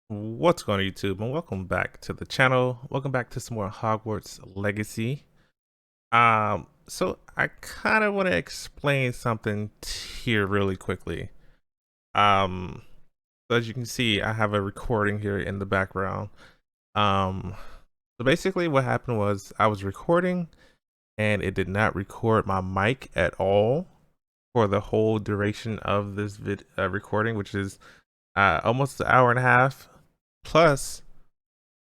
What's going on YouTube, and welcome back to the channel. Welcome back to some more Hogwarts Legacy. So I kind of want to explain something here really quickly. So as you can see, I have a recording here in the background. So basically what happened was I was recording and it did not record my mic at all for the whole duration of this recording, which is almost an hour and a half, plus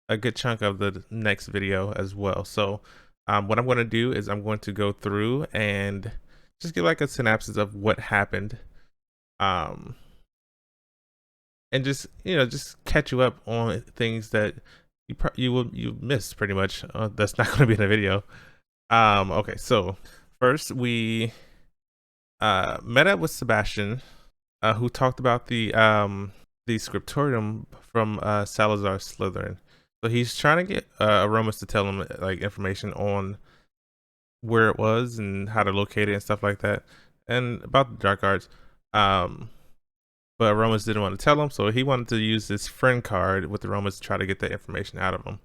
a good chunk of the next video as well. So what I'm going to do is I'm going to go through and just give like a synopsis of what happened, and just just catch you up on things that you missed pretty much. That's not going to be in the video. Okay, so first we met up with Sebastian, who talked about the scriptorium from Salazar Slytherin. So he's trying to get Aromas to tell him like information on where it was and how to locate it and stuff like that, and about the dark arts. But Aromas didn't want to tell him, so he wanted to use this friend card with Aromas to try to get that information out of him.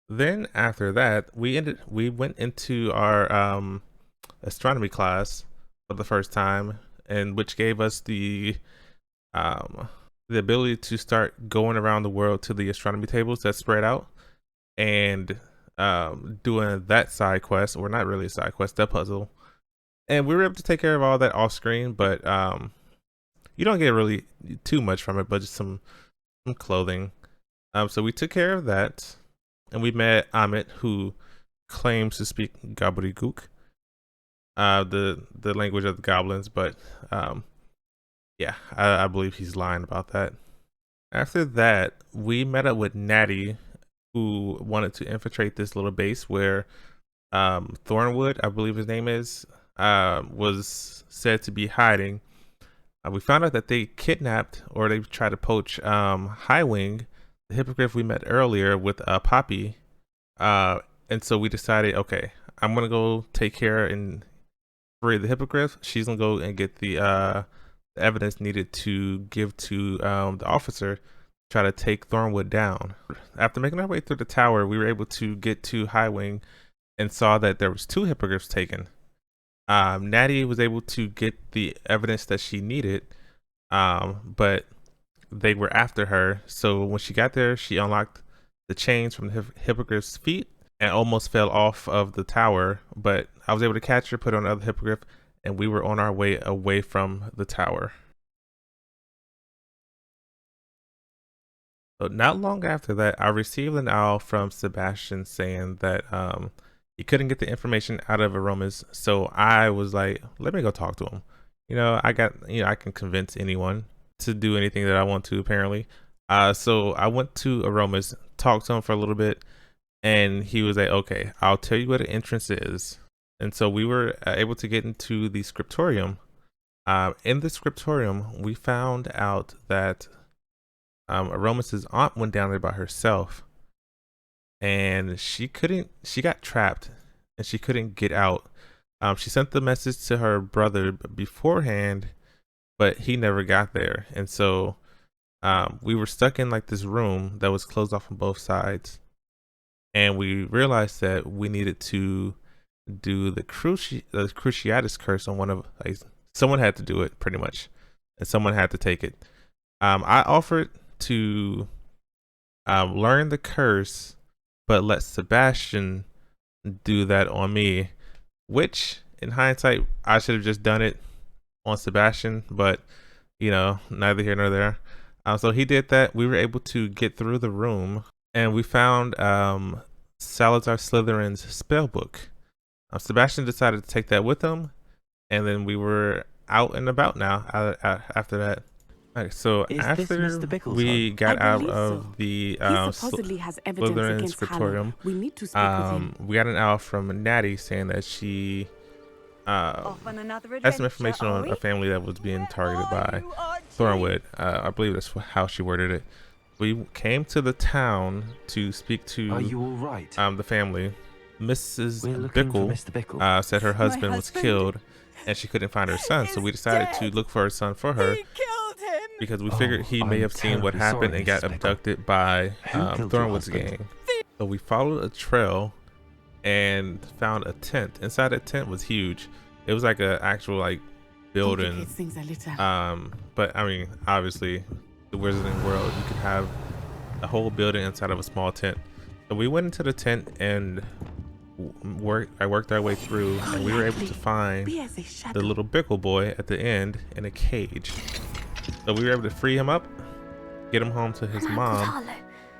Then after that, we went into our astronomy class for the first time, and which gave us the ability to start going around the world to the astronomy tables that spread out, and doing that side quest, or not really a side quest, that puzzle. And we were able to take care of all that off screen, but you don't get really too much from it, but just some clothing. So we took care of that, and we met Amit, who claims to speak gobbledygook, the language of the goblins, but yeah, I believe he's lying about that. After that, we met up with Natty, who wanted to infiltrate this little base where Thornwood, I believe his name is, was said to be hiding. We found out that they kidnapped, or they tried to poach, Highwing, the hippogriff we met earlier with Poppy. And so we decided, okay, I'm gonna go take care and free the hippogriff. She's gonna go and get the evidence needed to give to the officer, try to take Thornwood down. After making our way through the tower, we were able to get to Highwing and saw that there was 2 hippogriffs taken. Natty was able to get the evidence that she needed, but they were after her. So when she got there, she unlocked the chains from the hippogriff's feet and almost fell off of the tower. But I was able to catch her, put her on the other hippogriff, and we were on our way away from the tower. So not long after that, I received an owl from Sebastian saying that he couldn't get the information out of Aromas. So I was like, let me go talk to him. I can convince anyone to do anything that I want to, apparently. So I went to Aromas, talked to him for a little bit, and he was like, okay, I'll tell you what the entrance is. And so we were able to get into the scriptorium. In the scriptorium, we found out that Aromas's aunt went down there by herself, and she got trapped and she couldn't get out. She sent the message to her brother beforehand, but he never got there. And so we were stuck in like this room that was closed off on both sides. And we realized that we needed to do the Cruciatus curse on one of, like, someone had to do it pretty much, and someone had to take it. I offered to learn the curse, but let Sebastian do that on me, which in hindsight I should have just done it on Sebastian, but neither here nor there. So he did that. We were able to get through the room, and we found Salazar Slytherin's spell book. Sebastian decided to take that with him, and then we were out and about now after that. Okay, so after we got out of the Slytherin scriptorium, we got an owl from Natty saying that she had some information on a family that was being targeted by Thornwood. I believe that's how she worded it. We came to the town to speak to the family. Mrs. Bickle said her husband was killed and she couldn't find her son, so we decided to look for her son for her. He killed him! because we figured he may I'm have seen what terribly happened sorry, and got Mrs. Bickle. abducted by Who killed your Thornwood's husband? gang. So we followed a trail and found a tent. Inside that tent was huge. It was like a actual like building. Complicate things a little. But I mean, obviously, the wizarding world, you could have a whole building inside of a small tent. So we went into the tent and I worked our way through, and we were able to find the little Bickle boy at the end in a cage. So we were able to free him up, get him home to his mom,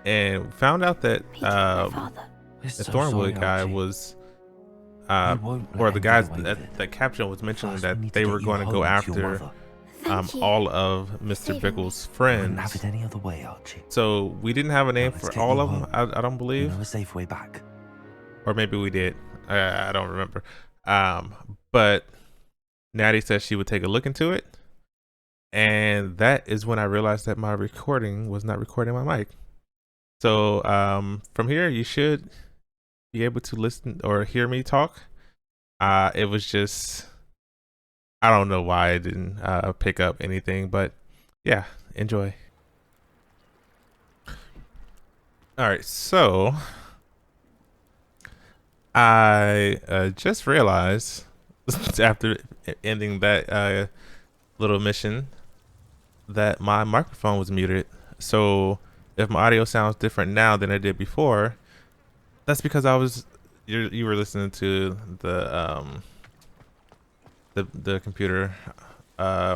and found out that the Thornwood guy was, or the guys that caption was mentioning that they were going to go after all of Mr. Bickle's friends. Have it any other way, Archie. So we didn't have a name for all of them, I don't believe. A safe way back. Or maybe we did. I don't remember. But Natty said she would take a look into it. And that is when I realized that my recording was not recording my mic. So from here, you should be able to listen or hear me talk. It was just, I don't know why I didn't pick up anything, but yeah, enjoy. All right, so I just realized after ending that little mission that my microphone was muted. So if my audio sounds different now than it did before, that's because you were listening to the computer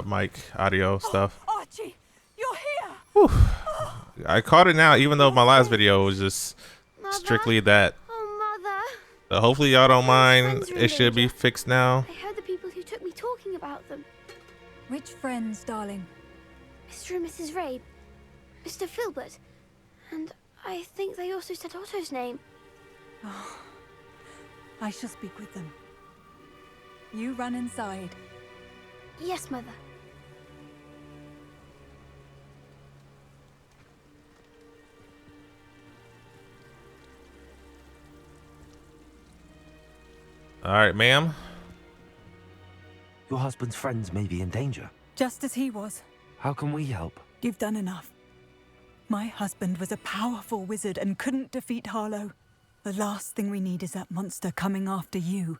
mic audio stuff. Archie, you're here. Whew. I caught it now, even though my last video was just strictly that. Oh, Mother. So hopefully y'all don't mind. Friends are in It should be danger. fixed now. I heard the people who took me talking about them. Which friends, darling? Mr. and Mrs. Ray, Mr. Filbert, and I think they also said Otto's name. Oh, I shall speak with them. You run inside. Yes, Mother. All right, ma'am. Your husband's friends may be in danger. Just as he was. How can we help? You've done enough. My husband was a powerful wizard and couldn't defeat Harlow. The last thing we need is that monster coming after you.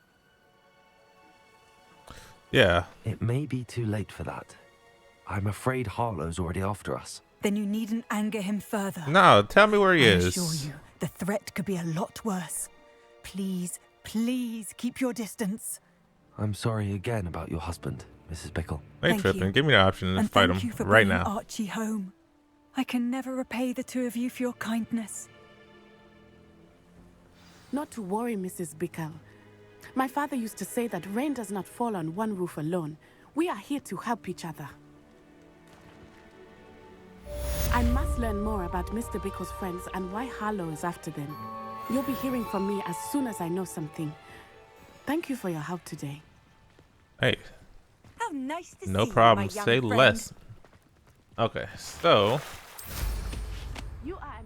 Yeah. It may be too late for that. I'm afraid Harlow's already after us. Then you needn't anger him further. No, tell me where he I is. assure you, the threat could be a lot worse. Please, please keep your distance. I'm sorry again about your husband, Mrs. Bickle. They Thank tripping. you. Give me the option to And fight thank him you for right bringing now. Archie home. I can never repay the two of you for your kindness. Not to worry, Mrs. Bickle. My father used to say that rain does not fall on one roof alone. We are here to help each other. I must learn more about Mr. Bickle's friends and why Harlow is after them. You'll be hearing from me as soon as I know something. Thank you for your help today. Hey, How nice to no see problem. you, my young Say friend. less. Okay, so You are an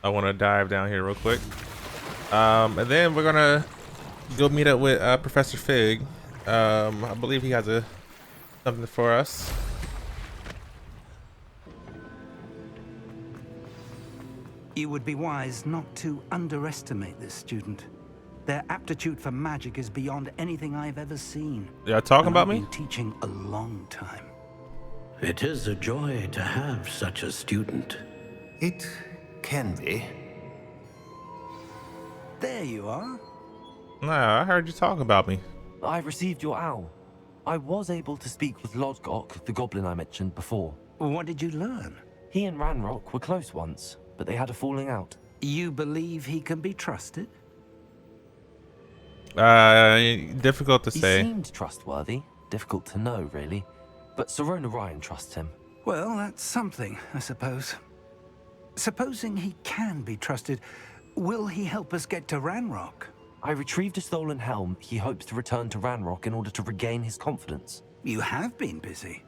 I want to dive down here real quick. And then we're gonna go meet up with Professor Fig. I believe he has something for us. You would be wise not to underestimate this student. Their aptitude for magic is beyond anything I've ever seen. Y'all talking And about I've me? been teaching a long time. It is a joy to have such a student. It can be. There you are. Nah, I heard you talking about me. I received your owl. I was able to speak with Lodgok, the goblin I mentioned before. What did you learn? He and Ranrock were close once, but they had a falling out. You believe he can be trusted? Difficult to He say. seemed trustworthy. Difficult to know, really. But Serona Ryan trusts him. Well, that's something, I suppose. Supposing he can be trusted, will he help us get to Ranrock? I retrieved a stolen helm. He hopes to return to Ranrock in order to regain his confidence. You have been busy.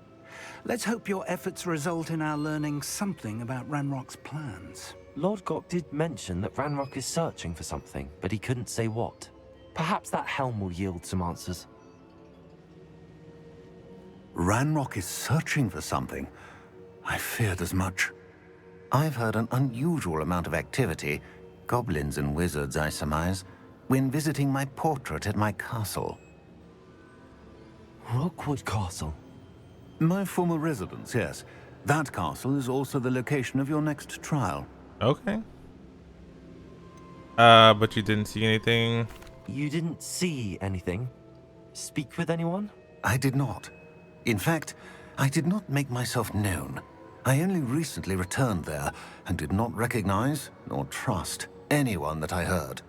Let's hope your efforts result in our learning something about Ranrock's plans. Lodgok did mention that Ranrock is searching for something, but he couldn't say what. Perhaps that helm will yield some answers. Ranrock is searching for something. I feared as much. I've heard an unusual amount of activity, goblins and wizards, I surmise, when visiting my portrait at my castle. Rookwood Castle? My former residence, yes. That castle is also the location of your next trial. Okay. But you didn't see anything? You didn't see anything? Speak with anyone? I did not. In fact, I did not make myself known. I only recently returned there and did not recognize nor trust anyone that I heard.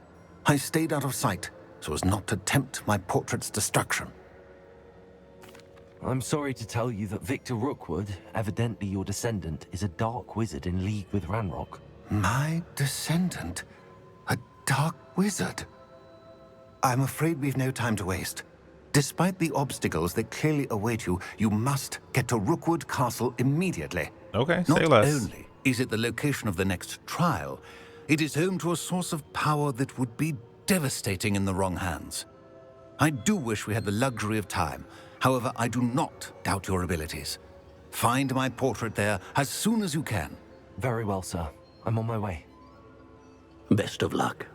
I stayed out of sight so as not to tempt my portrait's destruction. I'm sorry to tell you that Victor Rookwood, evidently your descendant, is a dark wizard in league with Ranrock. My descendant? A dark wizard? I'm afraid we've no time to waste. Despite the obstacles that clearly await you, you must get to Rookwood Castle immediately. Okay, say Not less. only is it the location of the next trial, it is home to a source of power that would be devastating in the wrong hands. I do wish we had the luxury of time. However, I do not doubt your abilities. Find my portrait there as soon as you can. Very well, sir. I'm on my way. Best of luck.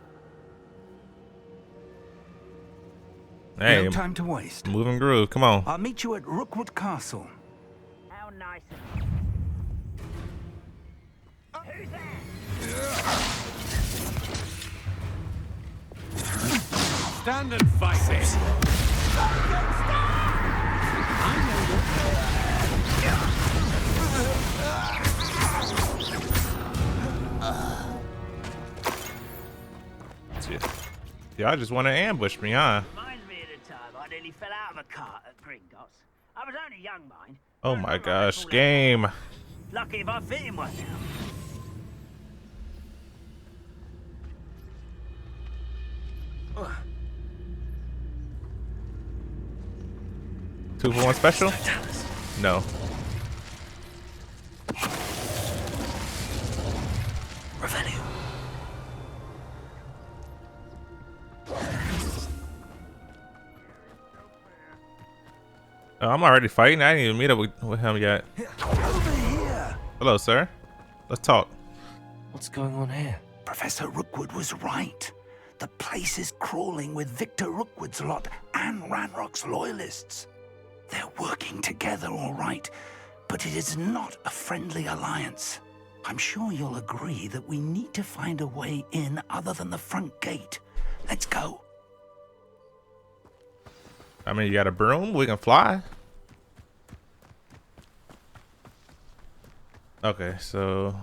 Hey, No time to waste. moving groove. Come on. I'll meet you at Rookwood Castle. How nice. Stand and fight it. Y'all just want to ambush me, huh? Reminds me of the time I nearly fell out of a cart at Gringotts. I was only young, mind. Oh my gosh, game. Lucky if I fit in one now. Two for one special? No. Revelio. I'm already fighting. I didn't even meet up with him yet. Over here! Hello, sir. Let's talk. What's going on here? Professor Rookwood was right. The place is crawling with Victor Rookwood's lot and Ranrock's loyalists. They're working together, all right, but it is not a friendly alliance. I'm sure you'll agree that we need to find a way in other than the front gate. Let's go. I mean, you got a broom? We can fly. Okay, so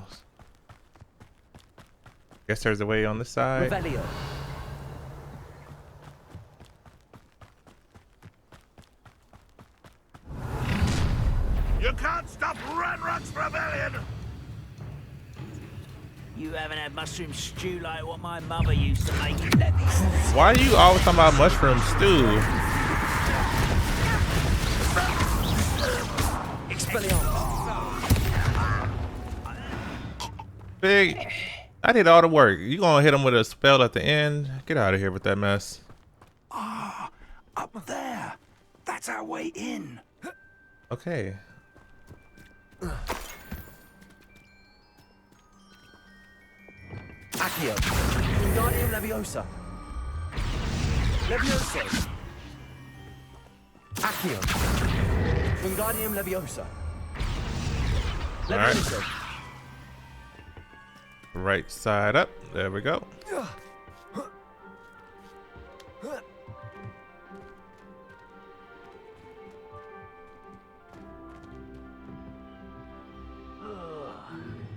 guess there's a way on this side. Revelio. You can't stop Ranrock's rebellion! You haven't had mushroom stew like what my mother used to make. Why are you always talking about mushroom stew? Big, I did all the work. You gonna hit him with a spell at the end? Get out of here with that mess. Ah, up there. That's our way in. Okay. Accio. Wingardium Leviosa. Leviosa. Accio. Wingardium Leviosa. Alright. Leviosa. Right side up. There we go.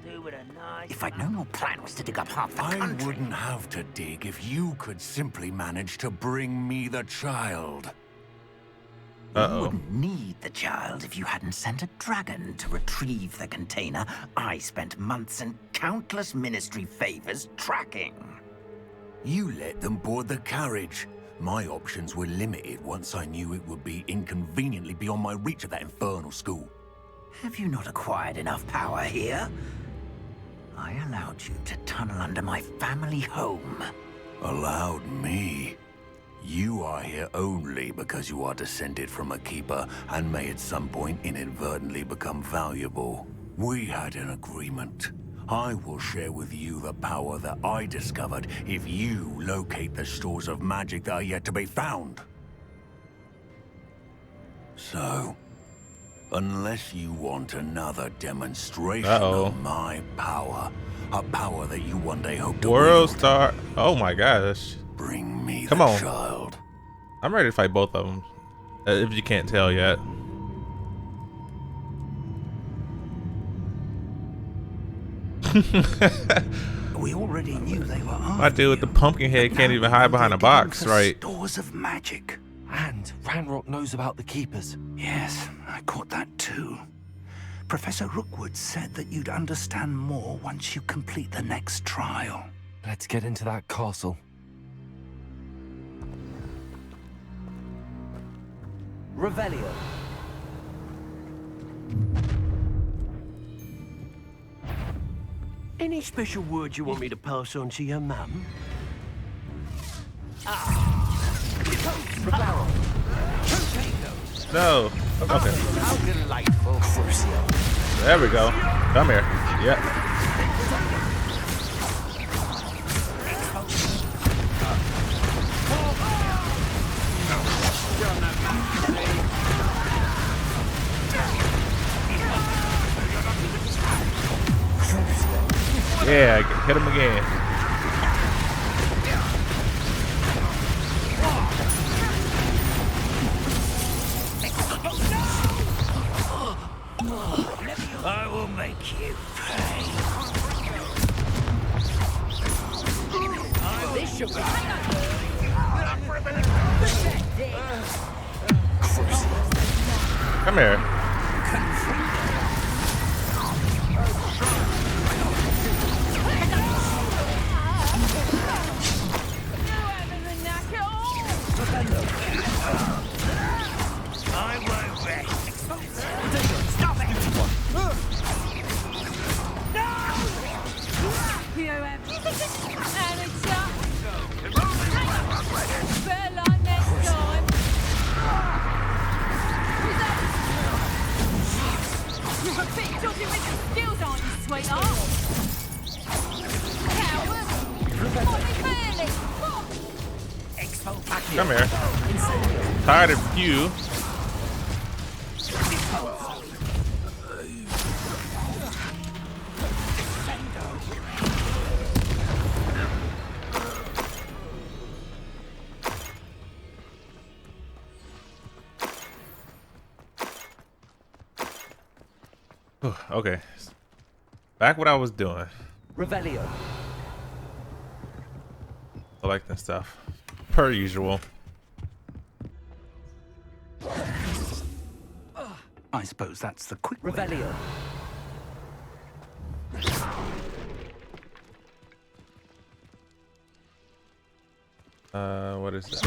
Do with a nice. If I'd known your plan was to dig up half the I country. wouldn't have to dig if you could simply manage to bring me the child. You Uh-oh. wouldn't need the child if you hadn't sent a dragon to retrieve the container I spent months and countless ministry favors tracking. You let them board the carriage. My options were limited once I knew it would be inconveniently beyond my reach at that infernal school. Have you not acquired enough power here? I allowed you to tunnel under my family home. Allowed me? You are here only because you are descended from a keeper and may at some point inadvertently become valuable. We had an agreement. I will share with you the power that I discovered if you locate the stores of magic that are yet to be found. So, unless you want another demonstration of my power, a power that you one day hope to World wield, Star. Oh my gosh. bring me Come the on. child. I'm ready to fight both of them. If you can't tell yet. We already knew they were after My dude with the pumpkin head can't even hide behind a box, right? Stores of magic. And Ranrock knows about the Keepers. Yes, I caught that too. Professor Rookwood said that you'd understand more once you complete the next trial. Let's get into that castle. Revelio. Any special words you want me to pass on to your mum? No. Okay. How delightful. There we go. Come here. Yep. Yeah, hit him again. I will make you pay. This should be. Come here. I won't rest. Stop it! Come here. Tired of you. Okay. Back what I was doing. Revelio. Collecting stuff. Per usual. I suppose that's the quick way. Revelio. What is that?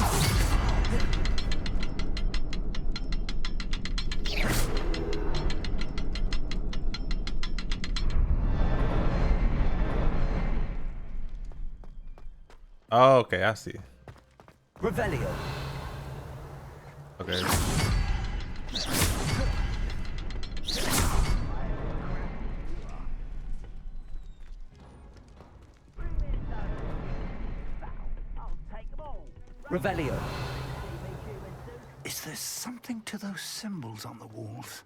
Oh, okay, I see. Revelio. Okay. Revelio. Is there something to those symbols on the walls?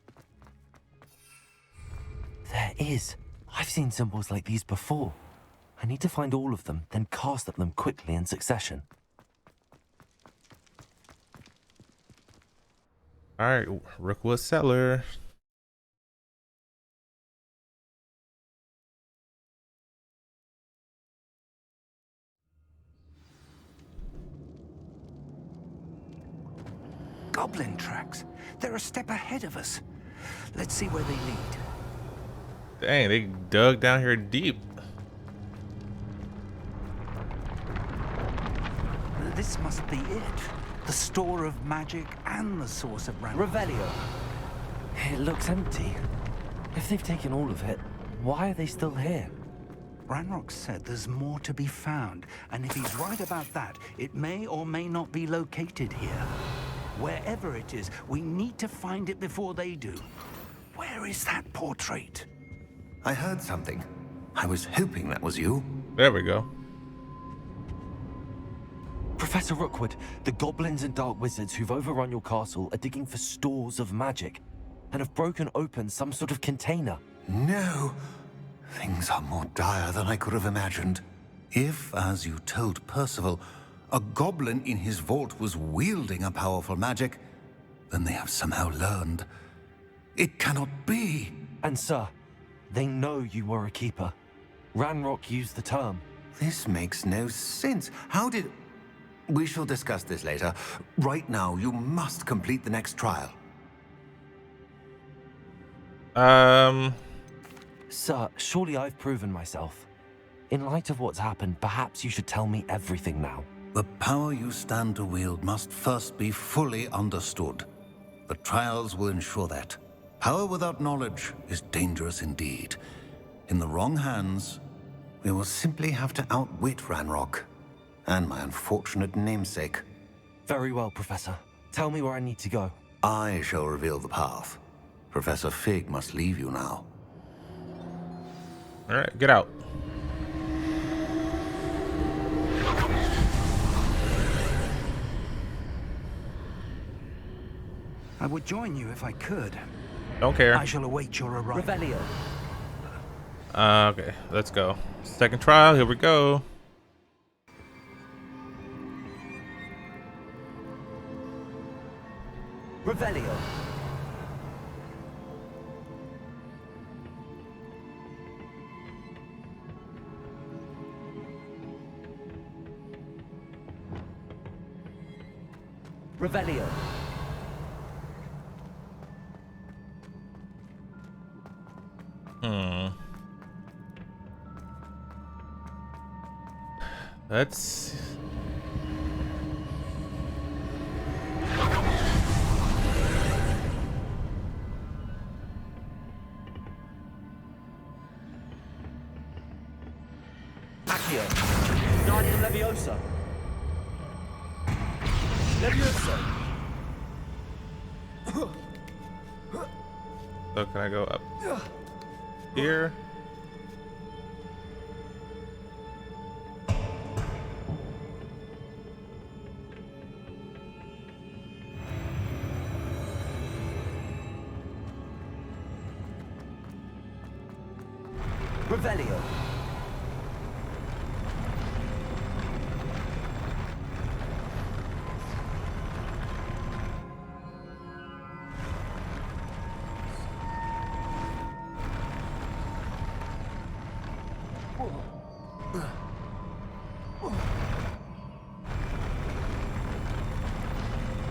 There is. I've seen symbols like these before. I need to find all of them, then cast at them quickly in succession. Alright, Rookwood Cellar. Goblin tracks. They're a step ahead of us. Let's see where they lead. Dang, they dug down here deep. This must be it. The store of magic and the source of Ranrock. Revelio. It looks empty. If they've taken all of it, why are they still here? Ranrock said there's more to be found, and if he's right about that, it may or may not be located here. Wherever it is, we need to find it before they do. Where is that portrait? I heard something. I was hoping that was you. There we go. Professor Rookwood, the goblins and dark wizards who've overrun your castle are digging for stores of magic and have broken open some sort of container. No. Things are more dire than I could have imagined. If, as you told Percival, a goblin in his vault was wielding a powerful magic, then they have somehow learned. It cannot be. And sir, they know you were a keeper. Ranrock used the term. This makes no sense. How did... We shall discuss this later. Right now, you must complete the next trial. Sir, surely I've proven myself. In light of what's happened, perhaps you should tell me everything now. The power you stand to wield must first be fully understood. The trials will ensure that. Power without knowledge is dangerous indeed. In the wrong hands, we will simply have to outwit Ranrock and my unfortunate namesake. Very well, Professor. Tell me where I need to go. I shall reveal the path. Professor Fig must leave you now. All right, get out. I would join you if I could. Don't care. I shall await your arrival. Revelio. Okay, let's go. Second trial, here we go. Revelio. Revelio. Let's... Accio. Guardian Leviosa. Leviosa. So can I go up here? Revelio.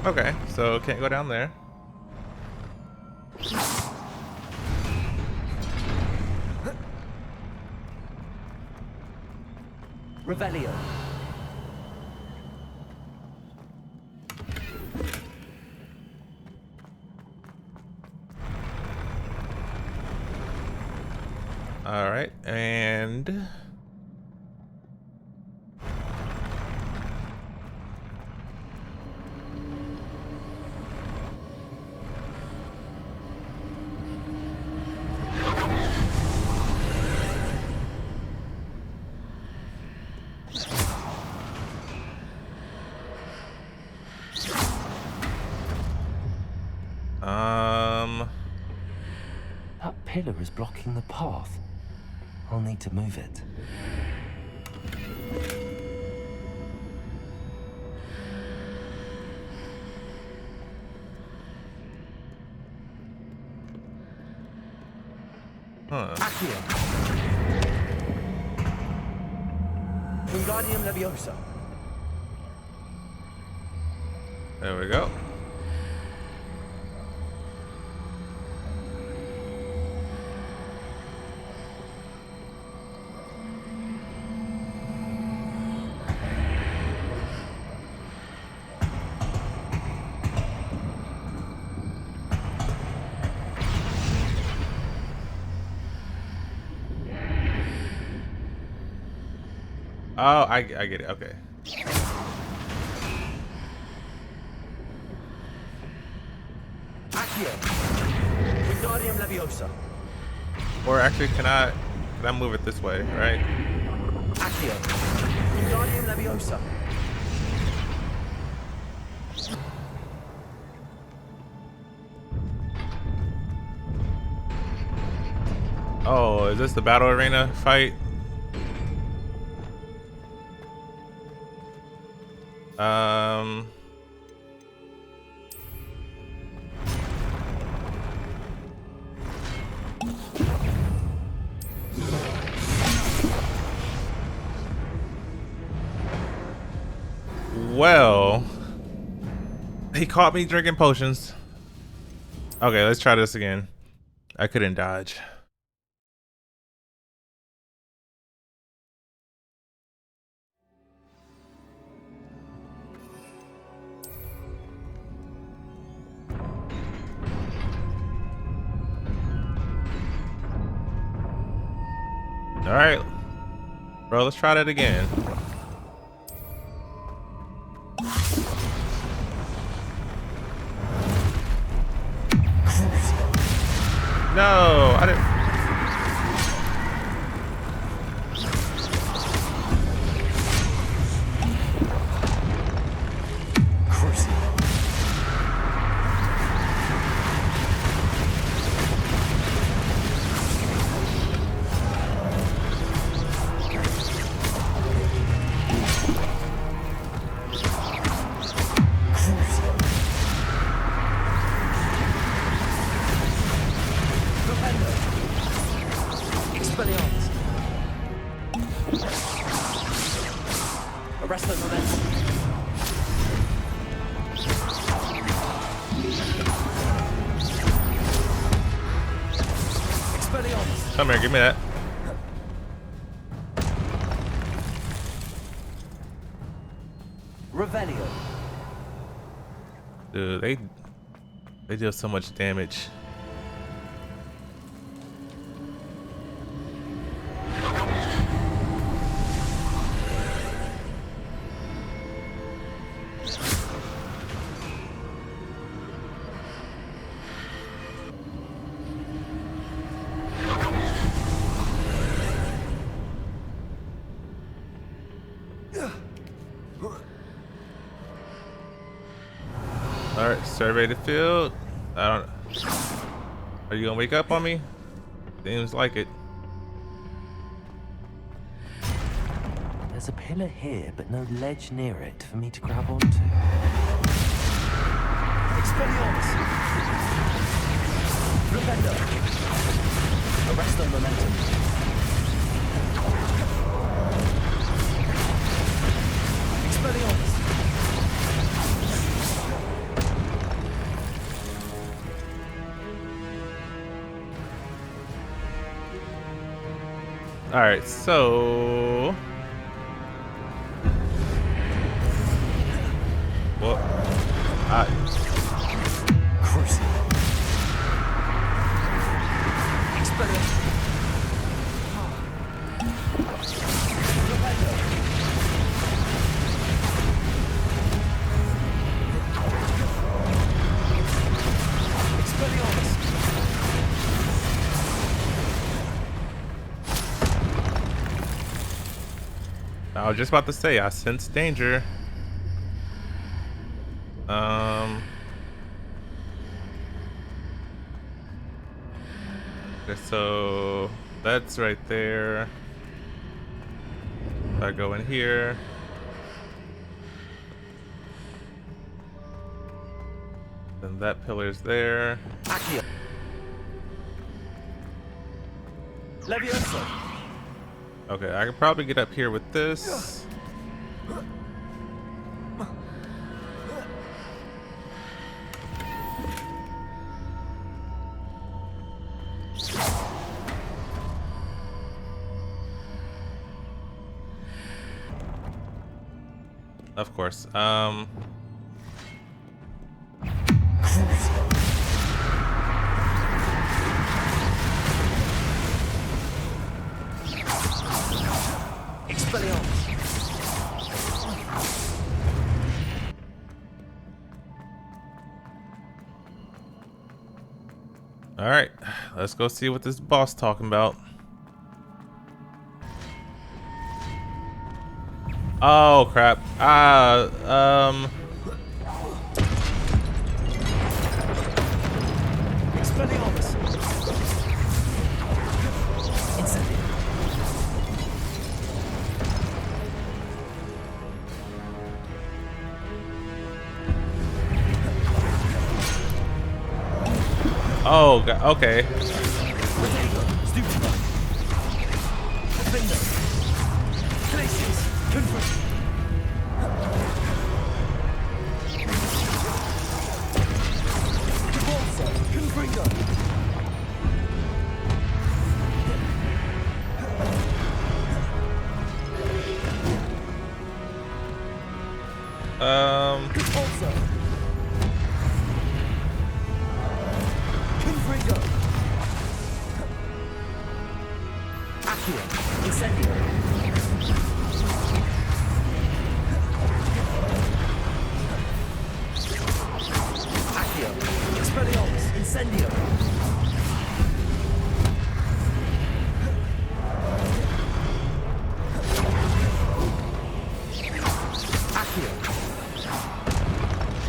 Okay, so can't go down there. Revelio. All right, and That pillar is blocking the path. I'll need to move it. Accio. Wingardium Leviosa. there we go. Oh, I get it. Okay. Accio. Wingardium Leviosa. Or actually, can I move it this way, right? Accio. Wingardium Leviosa. Oh, is this the battle arena fight? Well, he caught me drinking potions. Okay, let's try this again. I couldn't dodge. All right, bro, let's try that again. No, I didn't. Arrest the momentum. Expelliarmus. Come here, give me that. Revelio. Dude, they deal so much damage. All right, survey the field. I don't. Are you gonna wake up on me? Seems like it. There's a pillar here, but no ledge near it for me to grab onto. Expelliarmus. Rependo. Arrest the momentum. Expelliarmus. All right, so. Well, Cruise. Expelliarmus. I was just about to say, I sense danger. Okay, so that's right there. I go in here. Then that pillar's there. Accio. Leviosa. Okay, I can probably get up here with this. Of course. Expelliarmus. All right, let's go see what this boss talking about. Oh crap! Expelliarmus. Incendio. Oh, okay.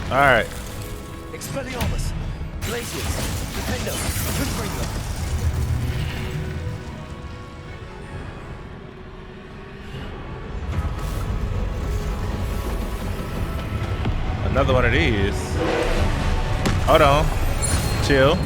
All right. Expelliarmus. Glacius. Defendo. Confringo. Another one of these. Hold on. Chill.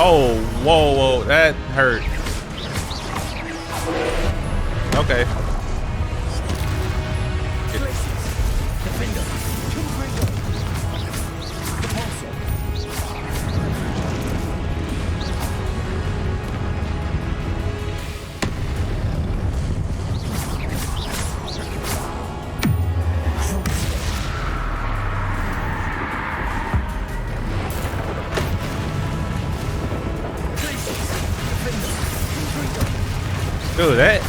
Oh, whoa, whoa, that hurt. Okay. Dude, that.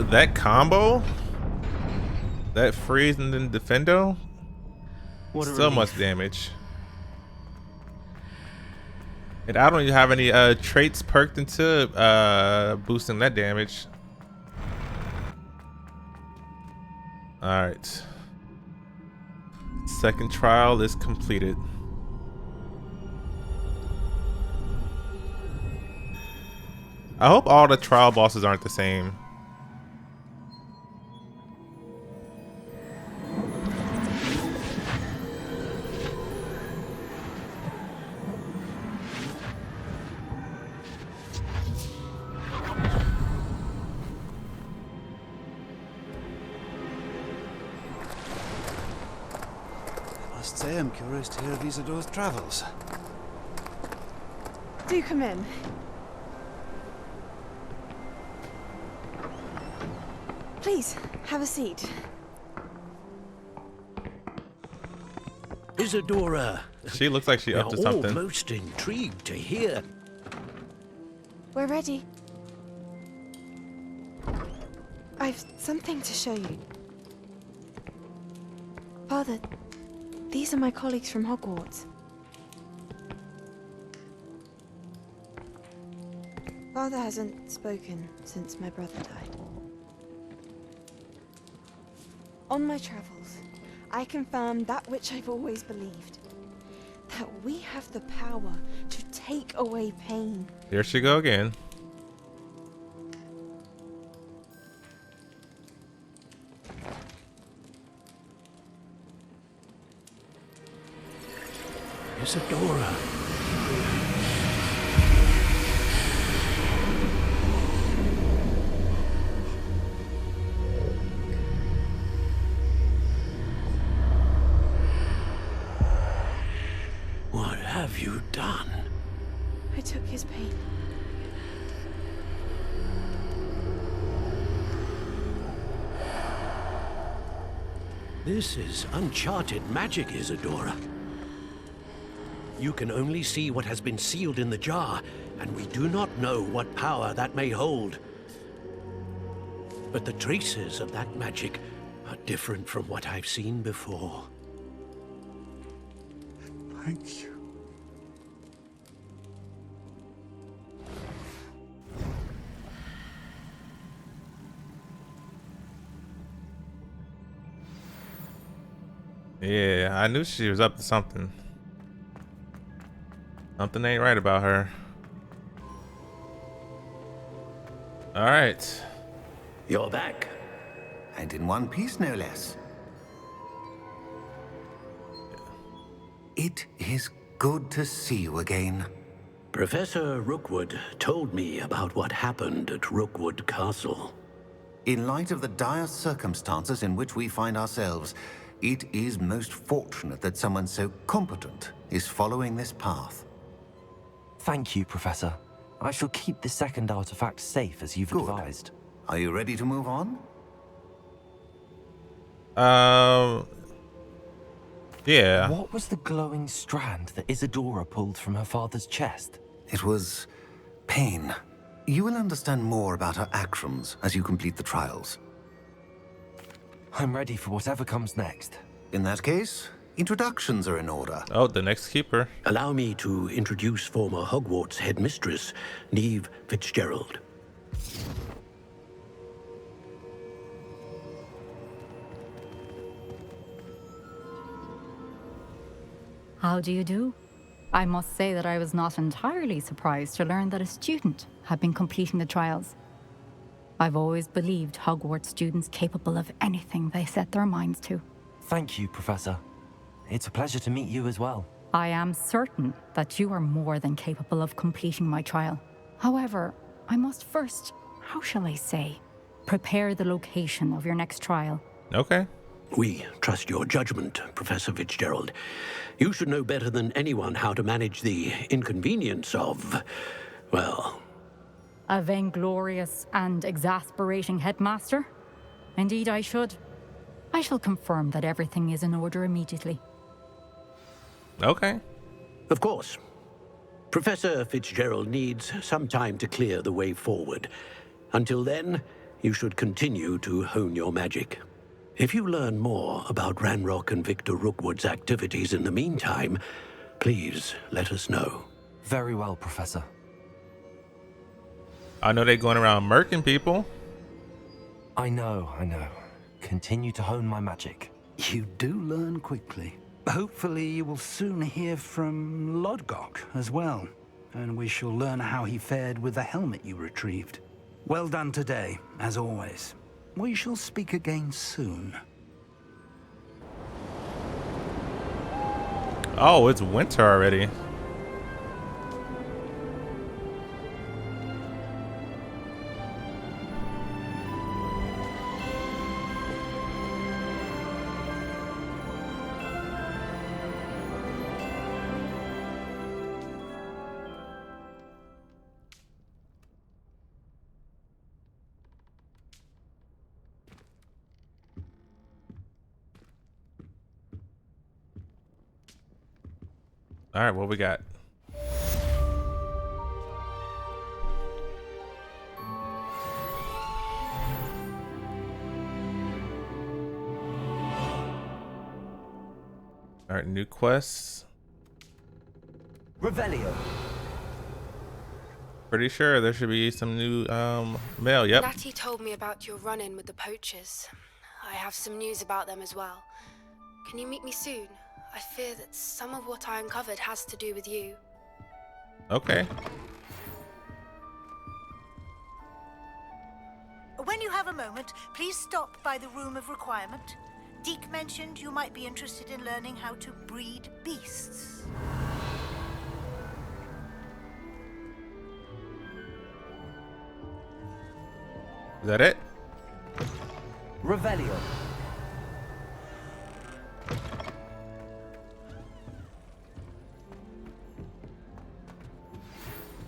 That combo? That freeze and then defendo? So much damage. And I don't even have any traits perked into boosting that damage. Alright. Second trial is completed. I hope all the trial bosses aren't the same. Must say I'm curious to hear of Isadore's travels. Do come in. Please, have a seat. Isadora. She looks like she up to something. Almost intrigued to hear. We're ready. I've something to show you. Father, these are my colleagues from Hogwarts. Father hasn't spoken since my brother died. On my travels, I confirmed that which I've always believed. That we have the power to take away pain. Here she go again. Isadora. What have you done? I took his pain. This is uncharted magic, Isadora. You can only see what has been sealed in the jar, and we do not know what power that may hold. But the traces of that magic are different from what I've seen before. Thank you. Yeah, I knew she was up to something. Something ain't right about her. All right. You're back. And in one piece, no less. It is good to see you again. Professor Rookwood told me about what happened at Rookwood Castle. In light of the dire circumstances in which we find ourselves, it is most fortunate that someone so competent is following this path. Thank you, Professor. I shall keep the second artifact safe as you've advised. Are you ready to move on? Yeah. What was the glowing strand that Isadora pulled from her father's chest? It was pain. You will understand more about her actions as you complete the trials. I'm ready for whatever comes next. In that case, introductions are in order. Oh, the next keeper. Allow me to introduce former Hogwarts headmistress, Neve Fitzgerald. How do you do? I must say that I was not entirely surprised to learn that a student had been completing the trials. I've always believed Hogwarts students capable of anything they set their minds to. Thank you, Professor. It's a pleasure to meet you as well. I am certain that you are more than capable of completing my trial. However, I must first, how shall I say, prepare the location of your next trial. Okay. We trust your judgment, Professor Fitzgerald. You should know better than anyone how to manage the inconvenience of, well... A vainglorious and exasperating headmaster? Indeed I should. I shall confirm that everything is in order immediately. Okay. Of course. Professor Fitzgerald needs some time to clear the way forward. Until then, you should continue to hone your magic. If you learn more about Ranrock and Victor Rookwood's activities in the meantime, please let us know. Very well, Professor. I know they're going around murking people. I know. Continue to hone my magic. You do learn quickly. Hopefully you will soon hear from Lodgok as well, and we shall learn how he fared with the helmet you retrieved. Well done today, as always. We shall speak again soon. Oh, it's winter already. All right, what we got? All right, new quests. Revelio. Pretty sure there should be some new mail. Yep. Natty told me about your run-in with the poachers. I have some news about them as well. Can you meet me soon? I fear that some of what I uncovered has to do with you. Okay. When you have a moment, please stop by the Room of Requirement. Deke mentioned you might be interested in learning how to breed beasts. Is that it? Revelio.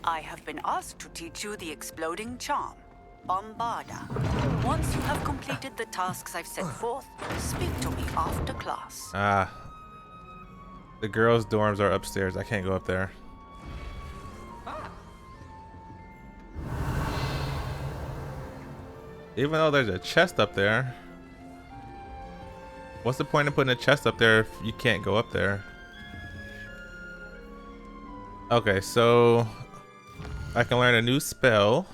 I have been asked to teach you the exploding charm, Bombarda. Once you have completed the tasks I've set forth, speak to me after class. Ah. The girls' dorms are upstairs. I can't go up there. Even though there's a chest up there. What's the point of putting a chest up there if you can't go up there? Okay, so I can learn a new spell.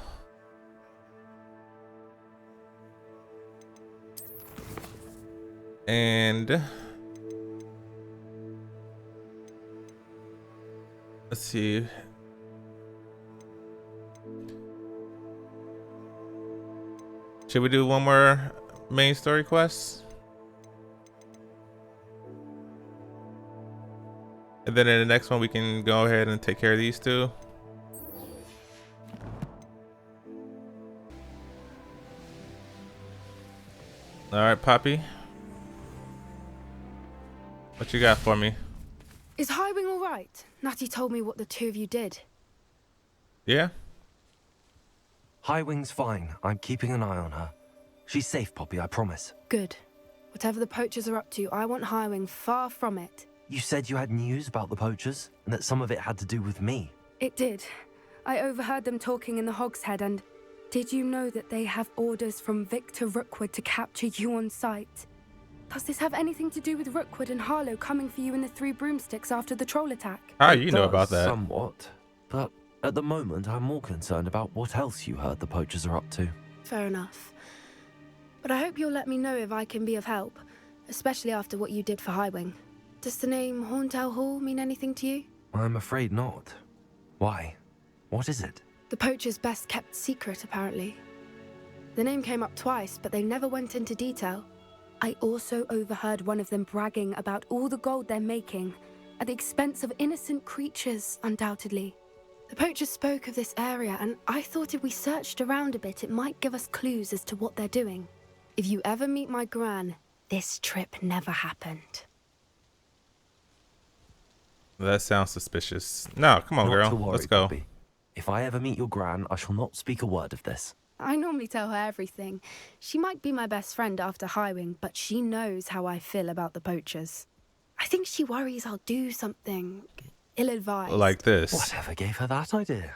And let's see. Should we do one more main story quest? And then in the next one we can go ahead and take care of these two. All right, Poppy. What you got for me? Is Highwing all right? Natty told me what the two of you did. Yeah? Highwing's fine. I'm keeping an eye on her. She's safe, Poppy, I promise. Good. Whatever the poachers are up to, I want Highwing far from it. You said you had news about the poachers, and that some of it had to do with me. It did. I overheard them talking in the Hogshead, and did you know that they have orders from Victor Rookwood to capture you on sight? Does this have anything to do with Rookwood and Harlow coming for you in the Three Broomsticks after the troll attack? How do you know about that? Somewhat. But at the moment, I'm more concerned about what else you heard the poachers are up to. Fair enough. But I hope you'll let me know if I can be of help, especially after what you did for Highwing. Does the name Hauntel Hall mean anything to you? I'm afraid not. Why? What is it? The poacher's best kept secret, apparently. The name came up twice, but they never went into detail. I also overheard one of them bragging about all the gold they're making, at the expense of innocent creatures, undoubtedly. The poachers spoke of this area, and I thought if we searched around a bit, it might give us clues as to what they're doing. If you ever meet my gran, this trip never happened. That sounds suspicious. No, come on, Not girl. to worry, Let's go. Poppy. If I ever meet your gran, I shall not speak a word of this. I normally tell her everything. She might be my best friend after Highwing, but she knows how I feel about the poachers. I think she worries I'll do something ill-advised. Like this. Whatever gave her that idea?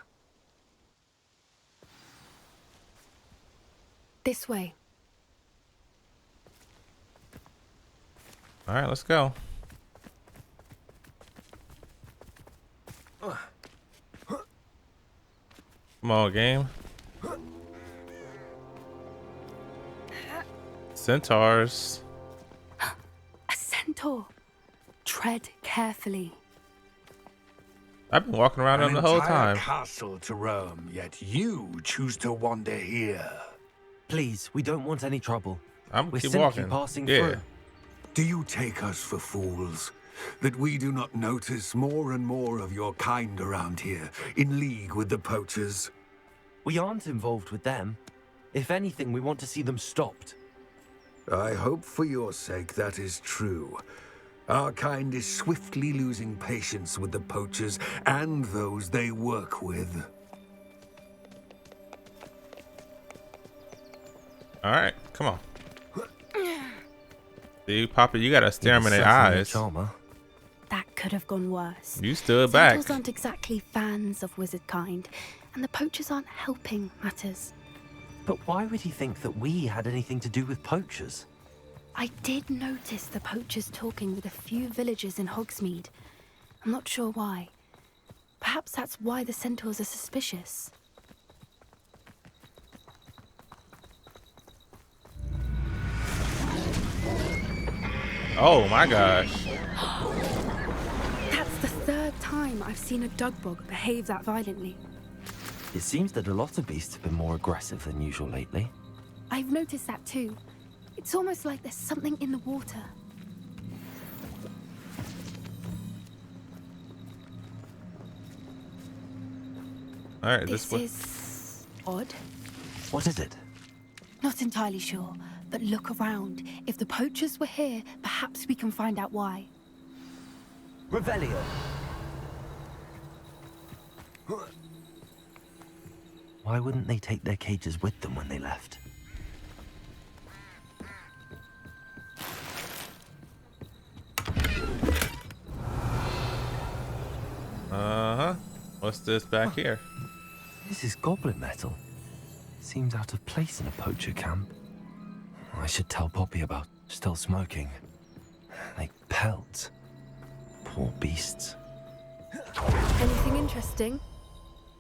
This way. All right, let's go. Come on, game. Centaurs. A centaur. Tread carefully. I've been walking around them the whole time. Castle to roam, yet you choose to wander here. Please, we don't want any trouble. We're keep simply walking. passing Yeah. through. Do you take us for fools? That we do not notice more and more of your kind around here, in league with the poachers? We aren't involved with them. If anything, we want to see them stopped. I hope for your sake that is true. Our kind is swiftly losing patience with the poachers and those they work with. All right, come on. See, Papa, you gotta stare him in the eyes. That could have gone worse. You stood back. Centaurs aren't exactly fans of wizard kind, and the poachers aren't helping matters. But why would he think that we had anything to do with poachers? I did notice the poachers talking with a few villagers in Hogsmeade. I'm not sure why. Perhaps that's why the centaurs are suspicious. Oh my gosh. That's the third time I've seen a dugbog behave that violently. It seems that a lot of beasts have been more aggressive than usual lately. I've noticed that too. It's almost like there's something in the water. All right, This is odd. What is it? Not entirely sure, but look around. If the poachers were here, perhaps we can find out why. Revelio. Why wouldn't they take their cages with them when they left? Uh-huh. What's this back here? This is goblin metal. Seems out of place in a poacher camp. I should tell Poppy about still smoking. Like pelts. Poor beasts. Anything interesting?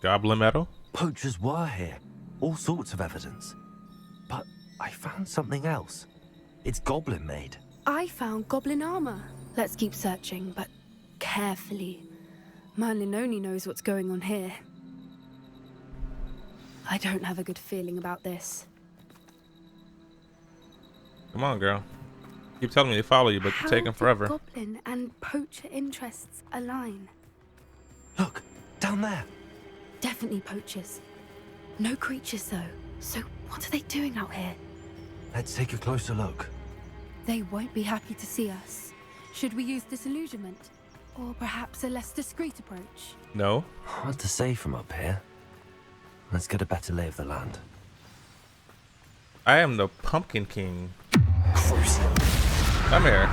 Goblin metal? Poachers were here. All sorts of evidence. But I found something else. It's goblin made. I found goblin armor. Let's keep searching, but carefully. Merlin only knows what's going on here. I don't have a good feeling about this. Come on, girl. Keep telling me to follow you, but you're taking forever. How did goblin and poacher interests align? Look, down there. Definitely poachers. No creatures, though. So what are they doing out here? Let's take a closer look. They won't be happy to see us. Should we use disillusionment? Or perhaps a less discreet approach? No. Hard to say from up here. Let's get a better lay of the land. I am the Pumpkin King. Come here.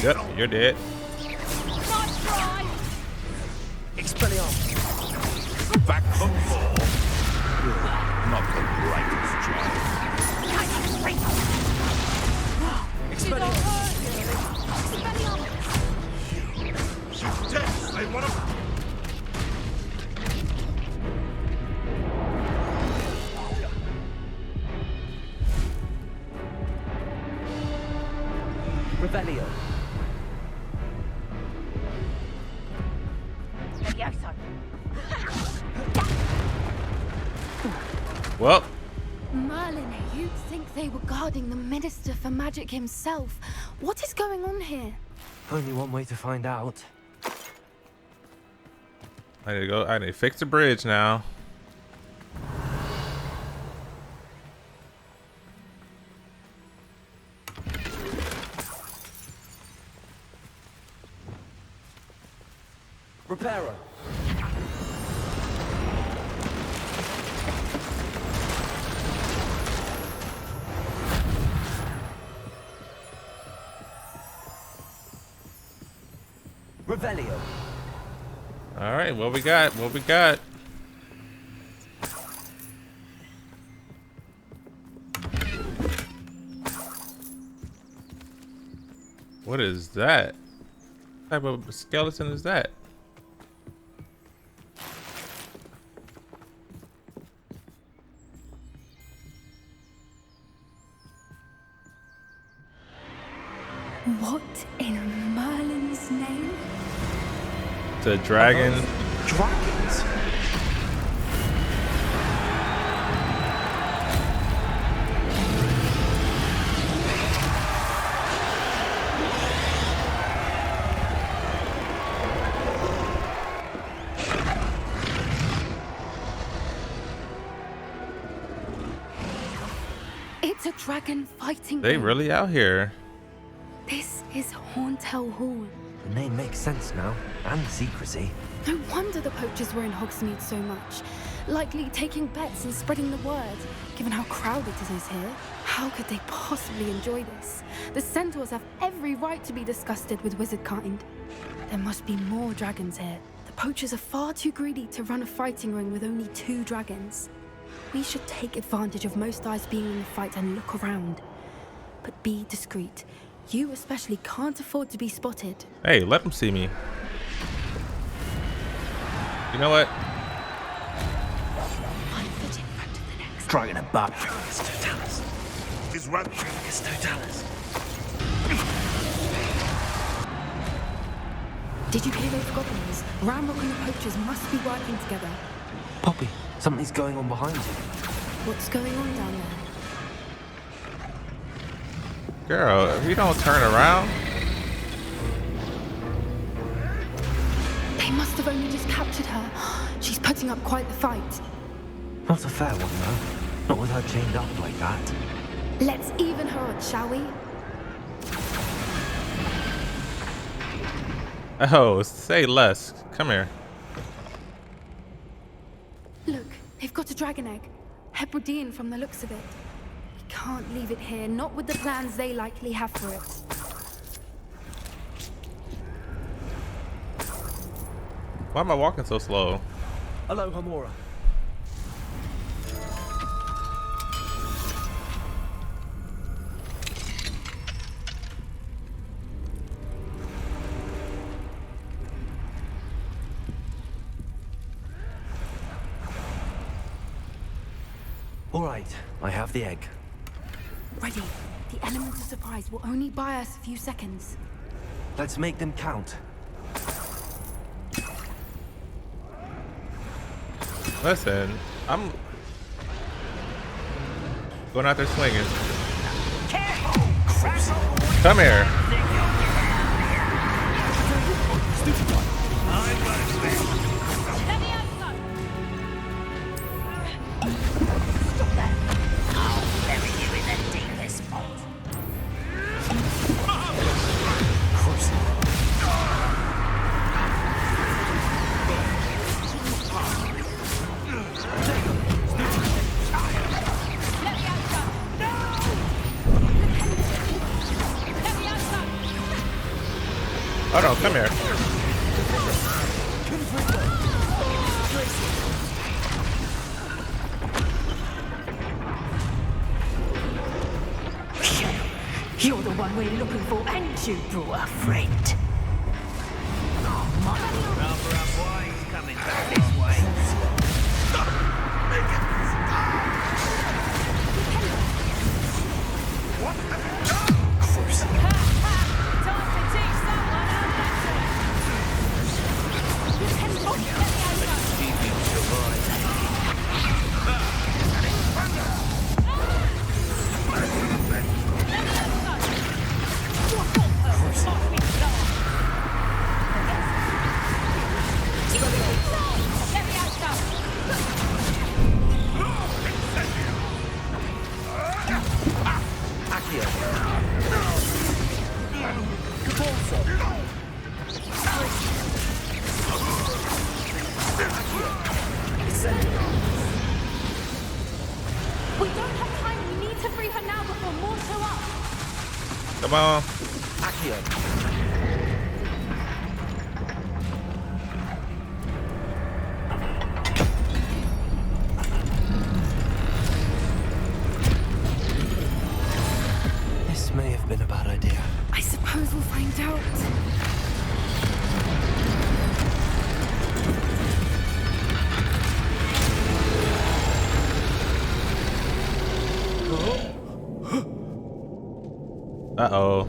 Yep, you're dead. Back from more. Not the brightest child. Death, they want to. Revelio. Well. Merlin, you'd think they were guarding the Minister for Magic himself. What is going on here? Only one way to find out. I need to go. I need to fix the bridge now. Reparo. Revelio. All right, what we got? What we got? What is that? What type of skeleton is that? What in Merlin's name? The dragon. Dragons? It's a dragon fighting. They really out here. This is Hauntel Hall. The name makes sense now, and the secrecy. No wonder the poachers were in Hogsmeade so much. Likely taking bets and spreading the word, given how crowded it is here. How could they possibly enjoy this? The centaurs have every right to be disgusted with wizard kind. There must be more dragons here. The poachers are far too greedy to run a fighting ring with only 2 dragons. We should take advantage of most eyes being in the fight and look around. But be discreet. You especially can't afford to be spotted. Hey, let them see me. You know what? One foot in front of the next. Dragon and Bob. Totalis. Is right. Totalis. Did you hear those goblins? Ramrock and the poachers must be working together. Poppy, something's going on behind you. What's going on down there? Girl, if you don't turn around. They must have only just captured her. She's putting up quite the fight. Not a fair one, though. Not with her chained up like that. Let's even her odds, shall we? Oh, say less. Come here. Look, they've got a dragon egg. Hebridean from the looks of it. We can't leave it here, not with the plans they likely have for it. Why am I walking so slow? Hello, Hamura. All right, I have the egg. Ready. The element of surprise will only buy us a few seconds. Let's make them count. Listen, I'm going out there swinging. Come here. Oh no, come here. You're the one we're looking for, and you brought a friend. Rather up why he's coming back this way. We don't have time. We need to free her now before more show up. Come on. This may have been a bad idea. I suppose we'll find out. Uh-oh.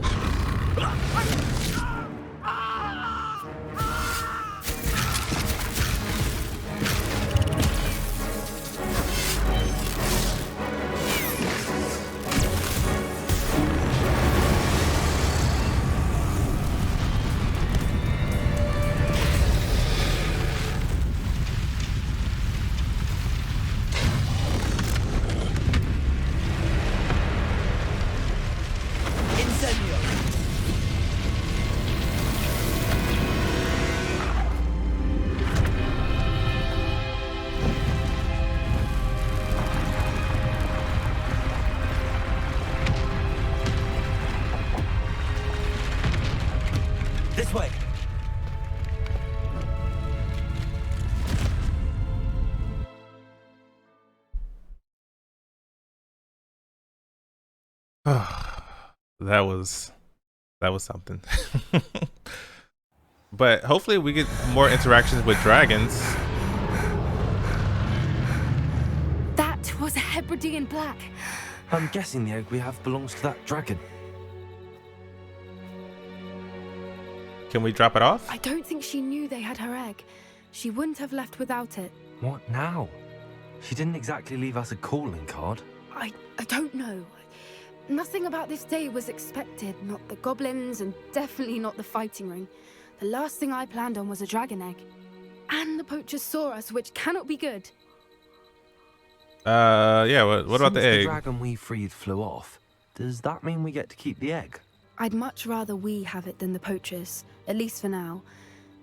This way. That was something. But hopefully we get more interactions with dragons. That was a Hebridean black. I'm guessing the egg we have belongs to that dragon. Can we drop it off? I don't think she knew they had her egg. She wouldn't have left without it. What now? She didn't exactly leave us a calling card. I don't know. Nothing about this day was expected. Not the goblins, and definitely not the fighting ring. The last thing I planned on was a dragon egg. And the poachers saw us, which cannot be good. Yeah, what about the egg? The dragon we freed flew off. Does that mean we get to keep the egg? I'd much rather we have it than the poachers, at least for now.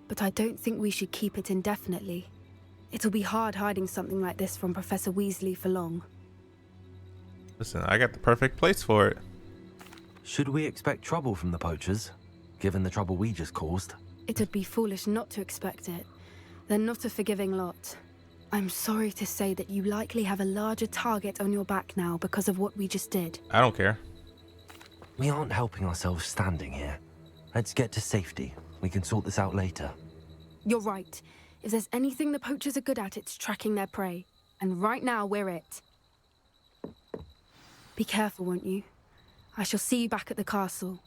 But I don't think we should keep it indefinitely. It'll be hard hiding something like this from Professor Weasley for long. Listen, I got the perfect place for it. Should we expect trouble from the poachers, given the trouble we just caused? It would be foolish not to expect it. They're not a forgiving lot. I'm sorry to say that you likely have a larger target on your back now because of what we just did. I don't care. We aren't helping ourselves standing here. Let's get to safety. We can sort this out later. You're right. If there's anything the poachers are good at, it's tracking their prey. And right now, we're it. Be careful, won't you? I shall see you back at the castle.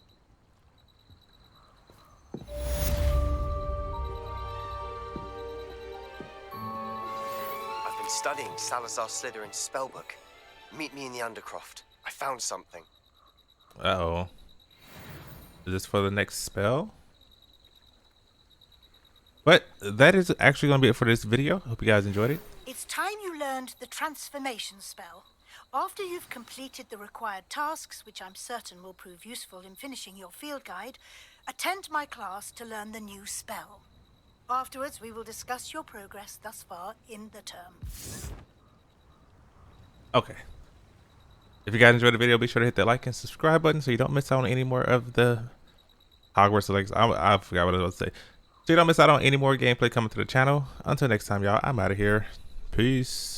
I've been studying Salazar Slytherin's spellbook. Meet me in the Undercroft. I found something. Uh-oh. Is this for the next spell? But that is actually going to be it for this video. Hope you guys enjoyed it. It's time you learned the transformation spell. After you've completed the required tasks, which I'm certain will prove useful in finishing your field guide, attend my class to learn the new spell. Afterwards, we will discuss your progress thus far in the term. Okay. If you guys enjoyed the video, be sure to hit that like and subscribe button so you don't miss out on any more of the Hogwarts Legacy. I forgot what I was about to say. So you don't miss out on any more gameplay coming to the channel. Until next time, y'all, I'm out of here. Peace.